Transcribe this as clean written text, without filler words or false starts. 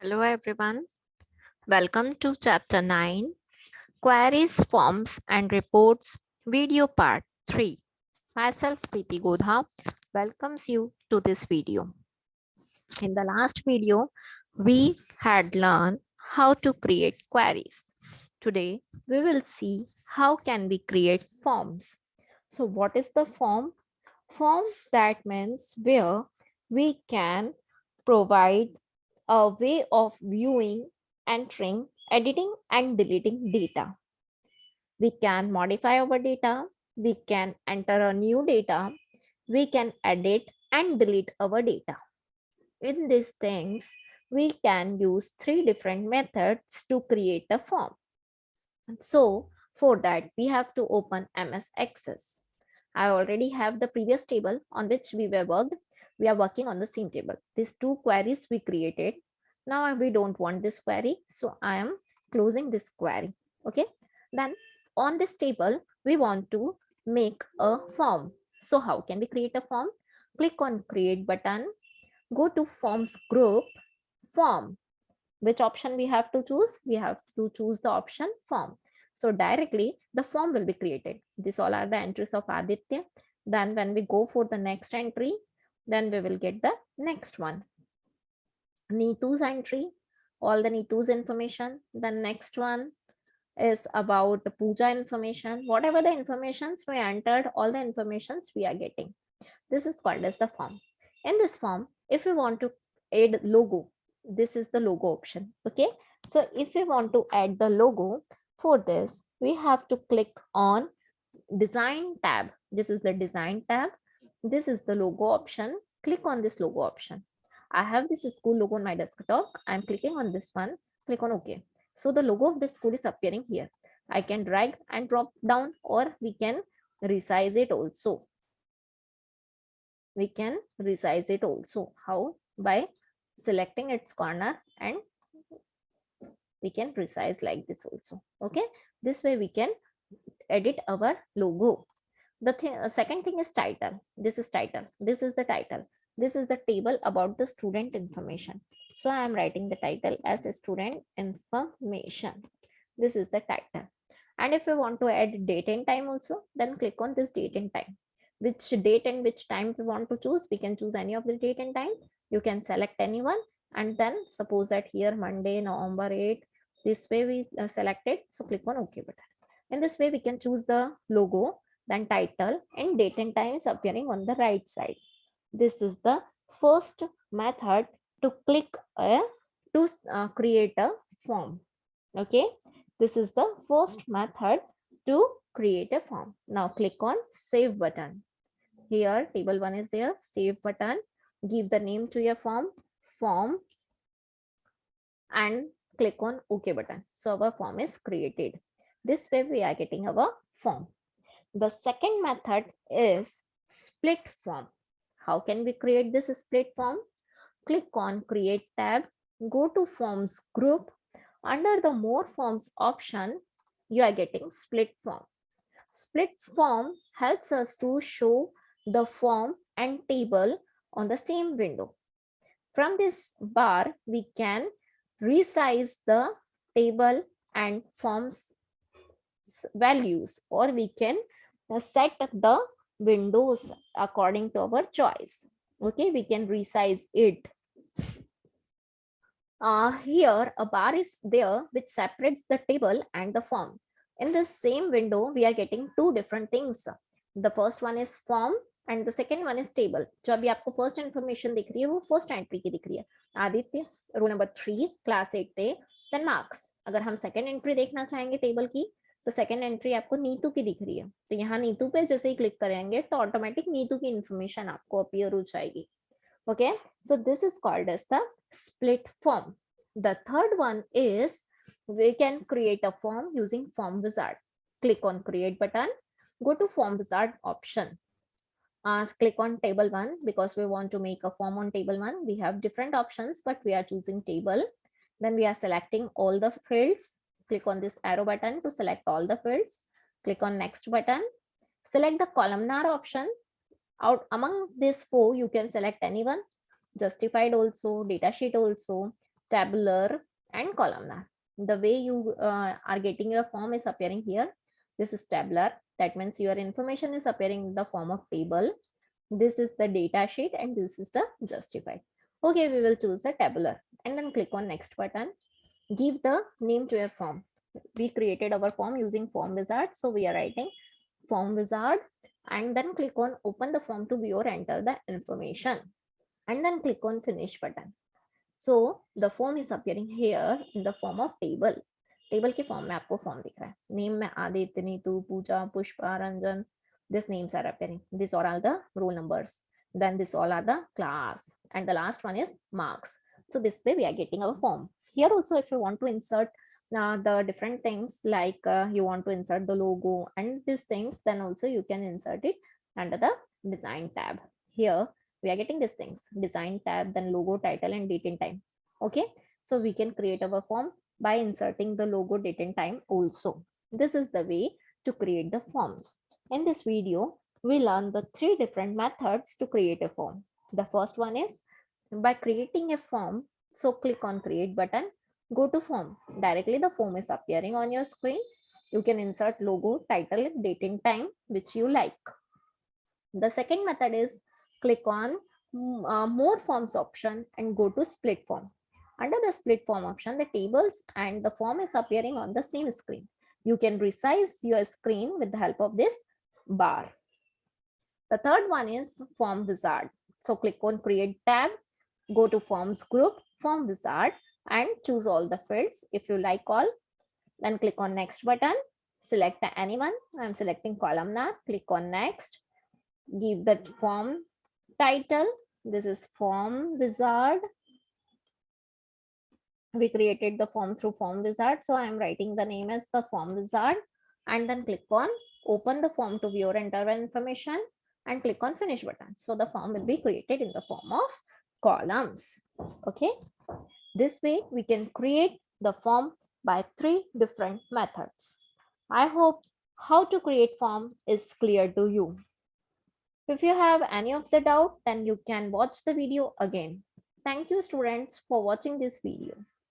Hello everyone. Welcome to chapter 9 Queries, Forms and Reports video part 3. Myself Preeti Godha welcomes you to this video. In the last video, we had learned how to create queries. Today, we will see how can we create forms. So what is the form? Form that means where we can provide a way of viewing, entering, editing, and deleting data. We can modify our data, we can enter a new data, we can edit and delete our data. In these things, we can use three different methods to create a form. So for that, we have to open MS Access. I already have the previous table on which we were worked. We are working on the same table. These two queries we created. Now we don't want this query. So I am closing this query. Okay. Then on this table, we want to make a form. So how can we create a form? Click on create button. Go to forms group, form. Which option we have to choose? We have to choose the option form. So directly the form will be created. These all are the entries of Aditya. Then when we go for the next entry, then we will get the next one. Neetu's entry, all the Neetu's information. The next one is about the puja information. Whatever the informations we entered, all the informations we are getting. This is called as the form. In this form, if we want to add logo, this is the logo option. Okay. So if we want to add the logo, for this, we have to click on design tab. This is the design tab. This is the logo option. Click on this logo option. I have this school logo on my desktop. I'm clicking on this one. Click on OK. So the logo of the school is appearing here. I can drag and drop down, or we can resize it also. We can resize it also. How? By selecting its corner, and we can resize like this also. Okay. This way we can edit our logo. The second thing is title. This is title. This is the title. This is the table about the student information. So I am writing the title as a student information. This is the title. And if we want to add date and time also, then click on this date and time. Which date and which time we want to choose, we can choose any of the date and time. You can select anyone, and then suppose that here Monday, November 8, this way we selected. So click on OK button. In this way, we can choose the logo, then title, and date and time is appearing on the right side. This is the first method to create a form. Okay, this is the first method to create a form. Now click on save button. Here table 1 is there, save button. Give the name to your form, and click on OK button. So our form is created. This way we are getting our form. The second method is split form. How can we create this split form? Click on create tab, go to forms group. Under the more forms option, you are getting split form. Split form helps us to show the form and table on the same window. From this bar, we can resize the table and forms values, or we can set the windows according to our choice. Okay, we can resize it. Here a bar is there which separates the table and the form. In this same window, we are getting two different things. The first one is form and the second one is table. जो अभी आपको first information दिख रही है वो first entry की दिख रही है. आदित्य roll number 3 class 8 थे, then marks. अगर हम second entry देखना चाहेंगे table की, तो सेकेंड एंट्री आपको नीतू की दिख रही है. तो यहाँ नीतू पे जैसे ही क्लिक करेंगे तो ऑटोमेटिक नीतू की इंफॉर्मेशन आपको अपीयर हो जाएगी. Okay, so this is called as the split form. The third one is we can create a form using form wizard. Click on create button, go to form wizard option. Click on table 1 because we want to make a form on table 1. We have different options, but we are choosing table. Then we are selecting all the fields. Click on this arrow button to select all the fields. Click on next button. Select the columnar option. Out among these 4, you can select anyone. Justified also, datasheet also, tabular, and columnar. The way you are getting your form is appearing here. This is tabular. That means your information is appearing in the form of table. This is the data sheet and this is the justified. Okay, we will choose the tabular and then click on next button. Give the name to your form. We created our form using form wizard. So we are writing form wizard and then click on open the form to view or enter the information and then click on finish button. So the form is appearing here in the form of table. Table के form में आपको form दिख रहा है. Name में आदित्य, नीतू, पूजा, Pushpa, Ranjan. These names are appearing. These are all the roll numbers. Then this all are the class. And the last one is marks. So this way we are getting our form. Here also if you want to insert the different things like you want to insert the logo and these things, then also you can insert it under the design tab. Here we are getting these things, design tab, then logo, title and date and time. Okay, so we can create our form by inserting the logo, date and time also. This is the way to create the forms. In this video, we learn the 3 different methods to create a form. The first one is by creating a form. So click on create button, go to form. Directly the form is appearing on your screen. You can insert logo, title, date and time which you like. The second method is click on more forms option and go to split form. Under the split form option, the tables and the form is appearing on the same screen. You can resize your screen with the help of this bar. The third one is form wizard. So click on create tab, go to forms group, form wizard and choose all the fields if you like all. Then click on next button, select anyone. I'm selecting columnar, click on next. Give that form title. This is form wizard. We created the form through form wizard. So I'm writing the name as the form wizard and then click on open the form to view or enter information and click on finish button. So the form will be created in the form of columns. Okay. This way we can create the form by 3 different methods. I hope how to create form is clear to you. If you have any of the doubt, then you can watch the video again. Thank you students for watching this video.